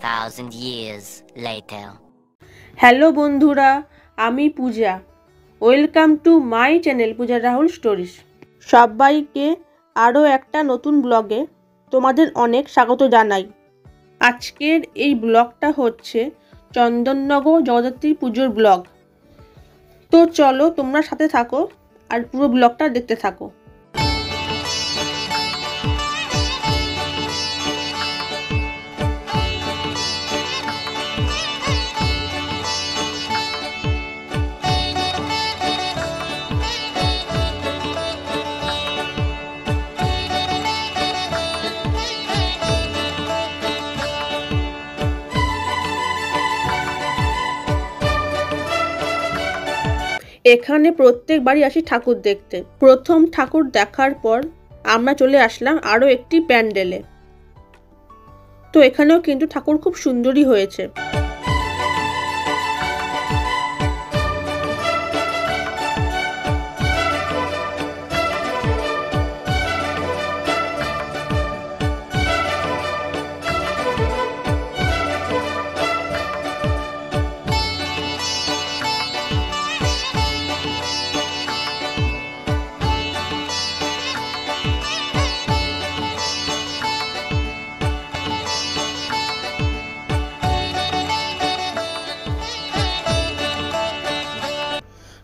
2,000 years later. Hello বন্ধুরা, আমি Puja. Welcome to my channel Puja Rahul stories. সবাইকে আরও একটা নতুন ব্লগে তোমাদের অনেক স্বাগত জানাই। আজকের এই ব্লগটা হচ্ছে চন্দননগর জগদ্ধাত্রী পুজোর ব্লগ। তো চলো তোমরা সাথে থাকো আর পুরো ব্লগটা দেখতে থাকো। এখানে প্রত্যেকবারই আসি ঠাকুর দেখতে। প্রথম ঠাকুর দেখার পর আমরা চলে আসলাম আরও একটি প্যান্ডেলে। তো এখানেও কিন্তু ঠাকুর খুব সুন্দরই হয়েছে।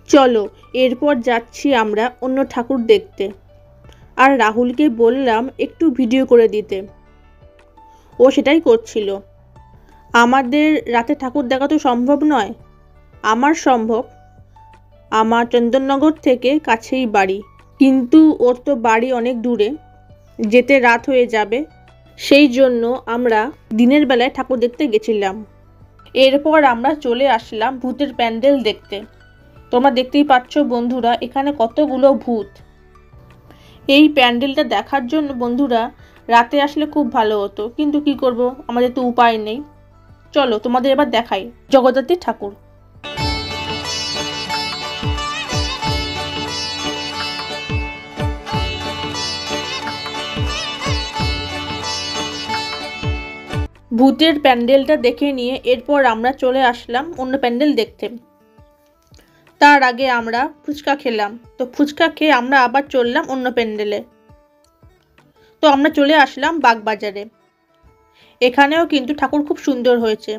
চলো এরপর যাচ্ছি আমরা অন্য ঠাকুর দেখতে। আর রাহুলকে বললাম একটু ভিডিও করে দিতে, ও সেটাই করছিল। আমাদের রাতে ঠাকুর দেখা তো সম্ভব নয়, আমার সম্ভব, আমার চন্দননগর থেকে কাছেই বাড়ি, কিন্তু ওর তো বাড়ি অনেক দূরে, যেতে রাত হয়ে যাবে। সেই জন্য আমরা দিনের বেলায় ঠাকুর দেখতে গেছিলাম। এরপর আমরা চলে আসলাম ভূতের প্যান্ডেল দেখতে। তোমরা দেখতেই পাচ্ছ বন্ধুরা, এখানে কতগুলো ভূত। এই প্যান্ডেলটা দেখার জন্য বন্ধুরা রাতে আসলে খুব ভালো হতো, কিন্তু কি করব, আমাদের তো উপায় নেই। চলো তোমাদের এবার দেখাই জগদ্ধাত্রী ঠাকুর। ভূতের প্যান্ডেলটা দেখে নিয়ে এরপর আমরা চলে আসলাম অন্য প্যান্ডেল দেখতে। তার আগে আমরা ফুচকা খেলাম। তো ফুচকা খেয়ে আমরা আবার চললাম অন্য প্যান্ডেলে। তো আমরা চলে আসলাম বাগবাজারে। এখানেও কিন্তু ঠাকুর খুব সুন্দর হয়েছে।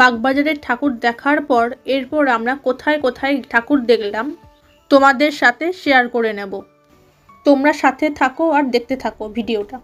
বাগবাজারের ঠাকুর দেখার পর এরপর আমরা কোথায় কোথায় ঠাকুর দেখলাম তোমাদের সাথে শেয়ার করে নেব। তোমরা সাথে থাকো আর দেখতে থাকো ভিডিওটা।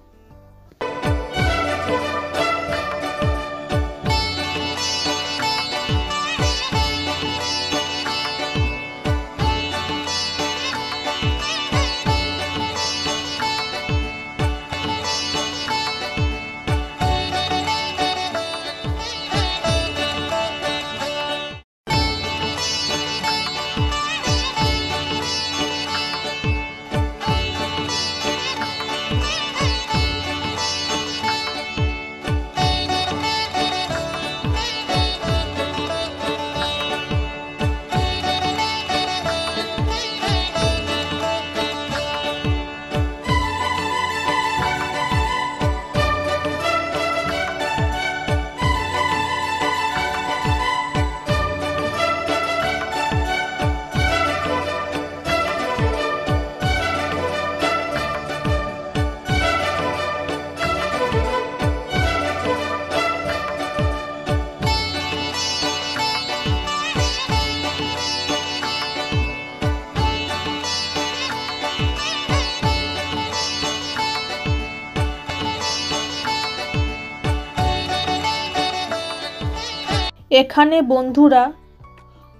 এখানে বন্ধুরা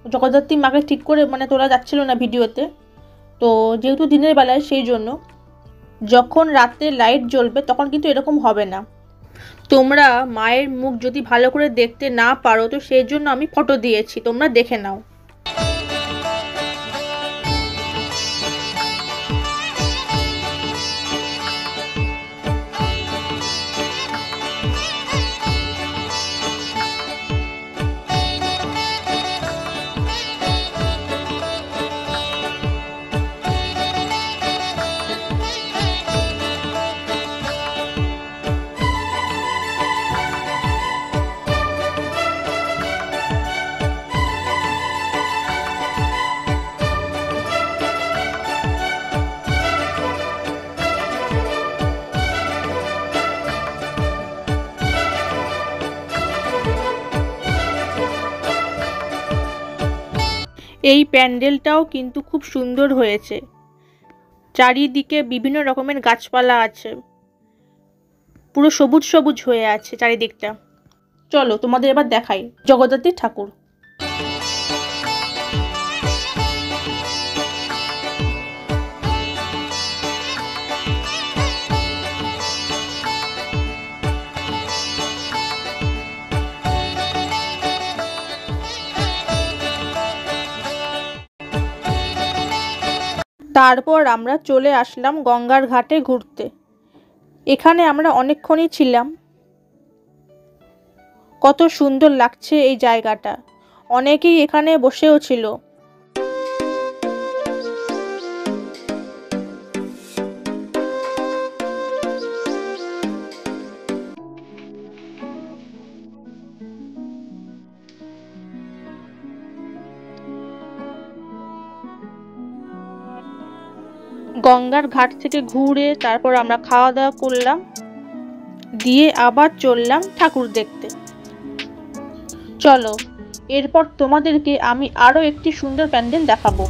জগদ্ধাত্রী মাকে ঠিক করে তোলা যাচ্ছিল না ভিডিওতে। তো যেহেতু দিনের বেলায় সেই জন্য যখন রাতে লাইট জ্বলবে তখন কিন্তু এরকম হবে না। তোমরা মায়ের মুখ যদি ভালো করে দেখতে না পারো তো সেই জন্য আমি ফটো দিয়েছি, তোমরা দেখে নাও। এই প্যান্ডেলটাও কিন্তু খুব সুন্দর হয়েছে। চারিদিকে বিভিন্ন রকমের গাছপালা আছে, পুরো সবুজ সবুজ হয়ে আছে চারিদিকটা। চলো তোমাদের এবার দেখাই জগদ্ধাত্রী ঠাকুর। তারপর আমরা চলে আসলাম গঙ্গার ঘাটে ঘুরতে। এখানে আমরা অনেকক্ষণই ছিলাম। কত সুন্দর লাগছে এই জায়গাটা, অনেকেই এখানে বসেও ছিল। গঙ্গার ঘাট থেকে ঘুরে তারপর আমরা খাওয়া দাওয়া করলাম, দিয়ে আবার চললাম ঠাকুর দেখতে। চলো এরপর তোমাদেরকে আমি আরো একটি সুন্দর প্যান্ডেল দেখাবো।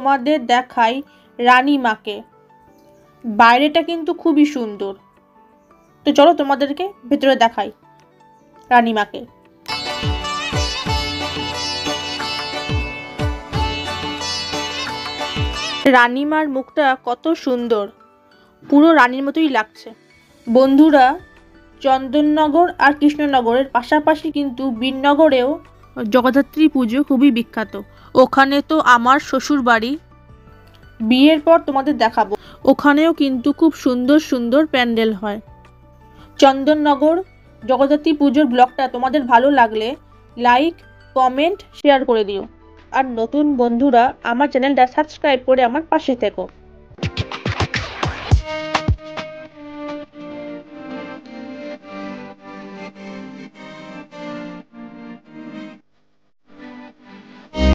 তোমাদের দেখাই রানীমাকে। বাইরেটা কিন্তু খুবই সুন্দর। তো চলো তোমাদেরকে ভেতরে দেখাই রানীমাকে। রানীমার মুখটা কত সুন্দর, পুরো রানীর মতোই লাগছে। বন্ধুরা, চন্দননগর আর কৃষ্ণনগরের পাশাপাশি কিন্তু বীরনগরেও জগদ্ধাত্রী পুজো খুবই বিখ্যাত। ওখানে তো আমার শ্বশুর বাড়ি। বিয়ের পর তোমাদের দেখাবো, ওখানেও কিন্তু খুব সুন্দর সুন্দর প্যান্ডেল হয়। চন্দননগর জগদ্ধাত্রী পুজোর ব্লগটা তোমাদের ভালো লাগলে লাইক, কমেন্ট, শেয়ার করে দিও। আর নতুন বন্ধুরা আমার চ্যানেলটা সাবস্ক্রাইব করে আমার পাশে থেকো।